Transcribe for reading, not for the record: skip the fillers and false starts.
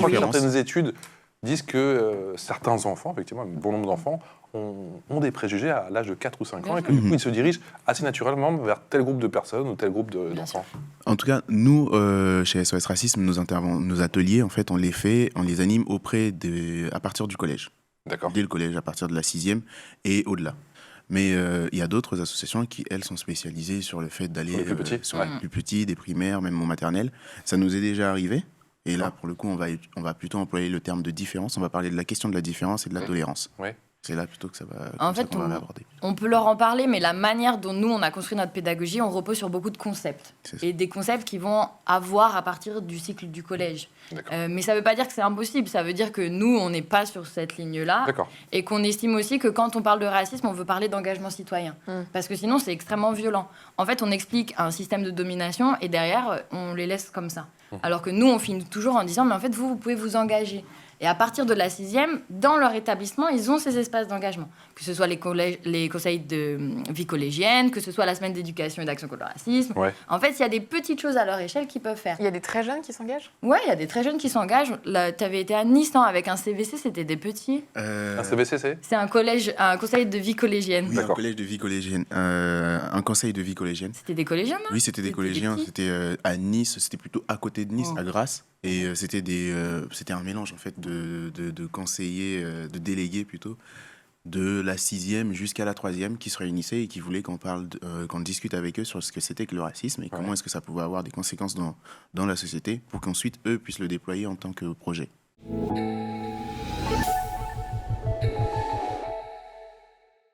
crois que différence. certaines études disent que certains enfants, effectivement, un bon nombre d'enfants, ont des préjugés à l'âge de 4 ou 5 ans et que du coup, ils se dirigent assez naturellement vers tel groupe de personnes ou tel groupe d'enfants. En tout cas, nous, chez SOS Racisme, nos ateliers, en fait, on les anime à partir du collège. D'accord. Dès le collège, à partir de la 6e et au-delà. Mais il y a d'autres associations qui, elles, sont spécialisées sur le fait d'aller Sur les plus petits. sur les plus petits, des primaires, même au maternel. Ça nous est déjà arrivé. Et là, pour le coup, on va plutôt employer le terme de différence. On va parler de la question de la différence et de la tolérance. Ouais. C'est là plutôt que ça va. En fait, qu'on va l'aborder. on peut leur en parler, mais la manière dont nous, on a construit notre pédagogie, on repose sur beaucoup de concepts. Et des concepts qui vont avoir à partir du cycle du collège. Mais ça ne veut pas dire que c'est impossible. Ça veut dire que nous, on n'est pas sur cette ligne-là. Et qu'on estime aussi que quand on parle de racisme, on veut parler d'engagement citoyen. Parce que sinon, c'est extrêmement violent. En fait, on explique un système de domination et derrière, on les laisse comme ça. Alors que nous, on finit toujours en disant, mais en fait, vous pouvez vous engager. Et à partir de la 6e, dans leur établissement, ils ont ces espaces d'engagement. Que ce soit les conseils de vie collégienne, que ce soit la semaine d'éducation et d'action contre le racisme. Ouais. En fait, il y a des petites choses à leur échelle qu'ils peuvent faire. Il y a des très jeunes qui s'engagent ? Ouais, il y a des très jeunes qui s'engagent. Tu avais été à Nice, non, avec un CVC, c'était des petits. Un CVC, c'est un conseil de vie collégienne. Oui, un collège de vie collégienne. Un conseil de vie collégienne. C'était des collégiens, non ? Oui, c'était des collégiens. C'était à Nice, c'était plutôt à côté de Nice, à Grasse. Et c'était un mélange en fait de conseillers, de délégués plutôt, de la 6e jusqu'à la 3e qui se réunissaient et qui voulaient qu'on discute avec eux sur ce que c'était que le racisme et comment est-ce que ça pouvait avoir des conséquences dans la société pour qu'ensuite eux puissent le déployer en tant que projet.